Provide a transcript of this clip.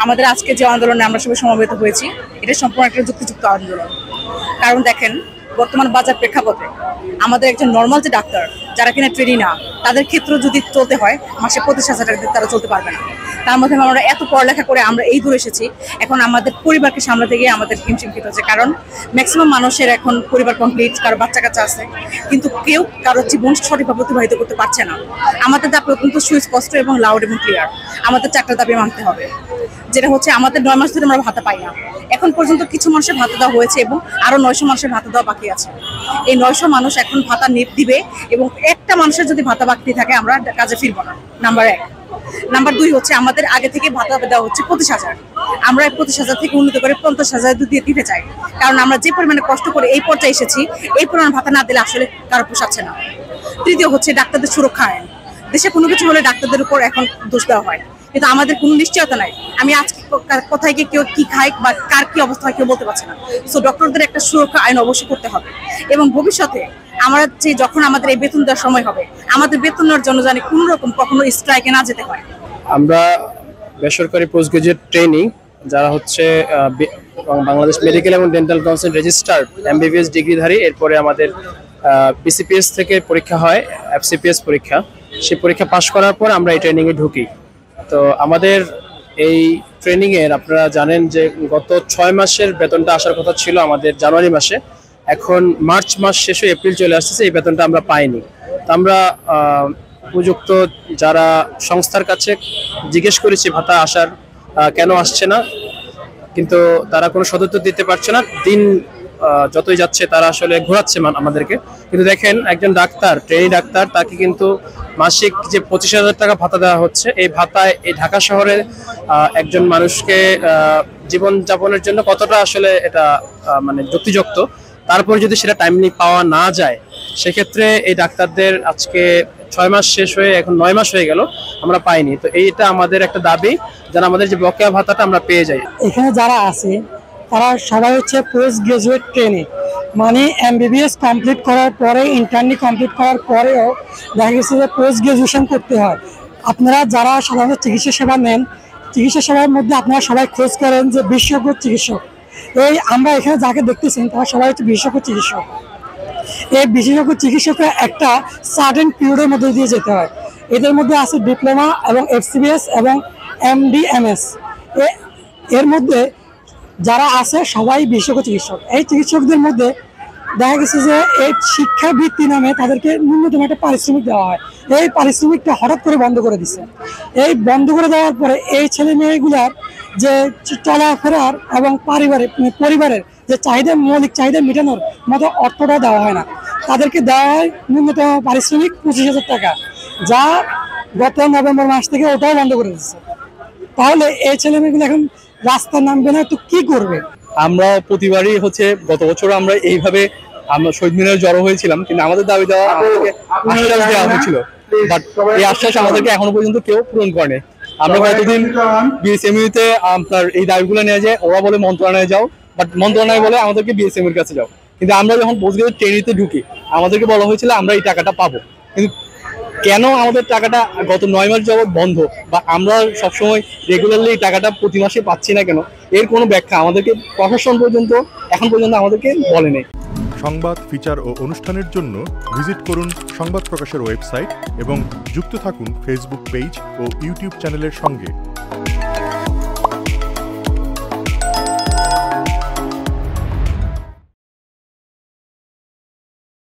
আমাদের আজকে যে আন্দোলনে আমরা সবাই সমবেত হয়েছি, এটা সম্পূর্ণ একটা যুক্তিযুক্ত আন্দোলন। কারণ দেখেন, বর্তমান বাজার প্রেক্ষাপটে আমাদের একজন নর্মাল যে ডাক্তার, যারা কিনা ট্রেনি না, তাদের ক্ষেত্রে যদি চলতে হয় মাসে 25,000 টাকা দিয়ে তারা চলতে পারবে না। তার মধ্যে আমরা এত পড়ালেখা করে আমরা এই দূর এসেছি, এখন আমাদের পরিবারকে সামলাতে গিয়ে আমাদের হিমশিম খেতে হচ্ছে। কারণ ম্যাক্সিমাম মানুষের এখন পরিবার কমপ্লিট, কারো বাচ্চা কাচ্চা আছে, কিন্তু কেউ কারো জীবন সঠিকভাবে অতিবাহিত করতে পারছে না। আমাদের দাবি অত্যন্ত সুস্পষ্ট এবং লাউড এবং ক্লিয়ার। আমাদের 4টা দাবি মানতে হবে, যেটা হচ্ছে আমাদের 9 মাস ধরে আমরা ভাতা পাই না। এখন পর্যন্ত কিছু মানুষের ভাতা দেওয়া হয়েছে এবং আরো 900 মানুষের ভাতা দেওয়া বাকি আছে। এই 900 মানুষ এখন ভাতা দিবে এবং একটা মানুষের যদি ভাতা বাকি থাকে আমরা কাজে ফিরবো না, নাম্বার 1। নাম্বার 2 হচ্ছে আমাদের আগে থেকে ভাতা দেওয়া হচ্ছে 25,000, আমরা 25,000 থেকে উন্নত করে 50,000 দিতে চাই। কারণ আমরা যে পরিমাণে কষ্ট করে এই পর্যায়ে এসেছি, এই পরিমাণ ভাতা না দিলে আসলে কারো পোষাচ্ছে না। তৃতীয় হচ্ছে ডাক্তারদের সুরক্ষা আইন। দেশে কোনো কিছু হলে ডাক্তারদের উপর এখন দোষ দেওয়া হয়, কিন্তু আমাদের কোনো নিশ্চয়তা নাই। আমি আজকে কোথায় গিয়ে কেউ কি খায় বা কার কি অবস্থা হয় কেউ বলতে পারছে না। সো ডক্টরদের একটা সুরক্ষা আইন অবশ্যই করতে হবে এবং ভবিষ্যতে আমরা যে যখন আমাদের এই বেতন দেওয়ার সময় হবে, আমাদের বেতন নেওয়ার জন্য জানি কোনো রকম কখনো স্ট্রাইকে না যেতে হয়। আমরা বেসরকারি পোস্ট গ্রাজুয়েট ট্রেনিং যারা হচ্ছে বাংলাদেশ মেডিকেল এবং ডেন্টাল কাউন্সিল রেজিস্টার্ড এমবিবিএস ডিগ্রিধারী, এরপরে আমাদের বিসিপিএস থেকে পরীক্ষা হয়, এফসিপিএস পরীক্ষা। সেই পরীক্ষা পাশ করার পর আমরা এই ট্রেনিংয়ে ঢুকি। তো আমাদের এই ট্রেনিংয়ের আপনারা জানেন যে গত 6 মাসের বেতনটা আসার কথা ছিল আমাদের জানুয়ারি মাসে, এখন মার্চ মাস শেষ হয়ে এপ্রিল চলে আসতেছে, এই বেতনটা আমরা পাইনি। তো আমরা উপযুক্ত যারা সংস্থার কাছে জিজ্ঞেস করেছি ভাতা আসার কেন আসছে না, কিন্তু তারা কোনো সদুত্তর দিতে পারছে না। দিন যতই যাচ্ছে তারা আসলে ঘোরাচ্ছে আমাদেরকে। কিন্তু দেখেন, একজন ডাক্তার, ট্রেনি ডাক্তার, তাকে কিন্তু মাসিক যে 25,000 টাকা ভাতা দেওয়া হচ্ছে, এই ভাতায় এই ঢাকা শহরে একজন মানুষকে জীবন যাপনের জন্য কতটা আসলে এটা মানে যুক্তিযুক্ত। তারপর যদি সেটা টাইমলি পাওয়া না যায়, সেক্ষেত্রে এই ডাক্তারদের আজকে 6 মাস শেষ হয়ে এখন 9 মাস হয়ে গেল, আমরা পাইনি। তো এইটা আমাদের একটা দাবি, যেন আমাদের যে বকেয়া ভাতাটা আমরা পেয়ে যাই। এখানে যারা আছে তারা সবাই হচ্ছে পোস্ট গ্রাজুয়েট ট্রেনি, মানে এমবিবিএস কমপ্লিট করার পরে, ইন্টার্নি কমপ্লিট করার পরেও দেখা গেছে যে পোস্ট গ্রাজুয়েশন করতে হয়। আপনারা যারা সাধারণত চিকিৎসা সেবা নেন, চিকিৎসা সেবার মধ্যে আপনারা সবাই খোঁজ করেন যে বিশেষজ্ঞ চিকিৎসক। এই আমরা এখানে যাকে দেখতেছেন তারা সবাই হচ্ছে বিশেষজ্ঞ চিকিৎসক। এই বিশেষজ্ঞ চিকিৎসকরা একটা সার্টেন পিরিয়ডের মধ্যে দিয়ে যেতে হয়। এদের মধ্যে আছে ডিপ্লোমা এবং এফসিবিএস এবং এমডিএমএস। এর মধ্যে যারা আছে সবাই বিশেষজ্ঞ চিকিৎসক। এই চিকিৎসকদের মধ্যে দেখা গেছে যে এই শিক্ষাবৃত্তি নামে তাদেরকে ন্যূনতম একটা পারিশ্রমিক দেওয়া হয়। এই পারিশ্রমিকটা হঠাৎ করে বন্ধ করে দিচ্ছে। এই বন্ধ করে দেওয়ার পরে এই ছেলে মেয়েগুলার যে চলাফেরার এবং পরিবারের যে চাহিদা, মৌলিক চাহিদা মেটানোর মতো অর্থটা দেওয়া হয় না। তাদেরকে দেওয়া হয় ন্যূনতম পারিশ্রমিক 25,000 টাকা, যা গত নভেম্বর মাস থেকে ওটাও বন্ধ করে দিচ্ছে। তাহলে এই ছেলে মেয়েগুলো এখন রাস্তা নামবে না, তো কি করবে? আমরা প্রতিবারই হচ্ছে গত বছর আমরা এইভাবে আমরা শহীদ মিনারে জড়ো হয়েছিলাম, কিন্তু আমাদের দাবি দেওয়া আমাদেরকে আশ্বাস দেওয়া হয়েছিল, বাট এই আশ্বাস আমাদেরকে এখনো পর্যন্ত কেউ পূরণ করেনি। আমরা কতদিন বিএসএমইউতে আপনার এই দাবিগুলো নিয়ে যায়, ওরা বলে মন্ত্রণালয়ে যাও, বাট মন্ত্রণালয় বলে আমাদেরকে বিএসএমইউর কাছে যাও। কিন্তু আমরা যখন পোস্ট গ্রাজুয়েট ট্রেনিতে ঢুকি, আমাদেরকে বলা হয়েছিল আমরা এই টাকাটা পাবো, কিন্তু কেন আমাদের টাকাটা গত 9 মাস যাবত বন্ধ, বা আমরা সবসময় রেগুলারলি এই টাকাটা প্রতি মাসে পাচ্ছি না কেন, এর কোনো ব্যাখ্যা আমাদেরকে প্রশাসন পর্যন্ত এখন পর্যন্ত আমাদেরকে বলেনি। সংবাদ, ফিচার ও অনুষ্ঠানের জন্য ভিজিট করুন সংবাদ প্রকাশের ওয়েবসাইট এবং যুক্ত থাকুন ফেসবুক পেজ ও ইউটিউব চ্যানেলের সঙ্গে।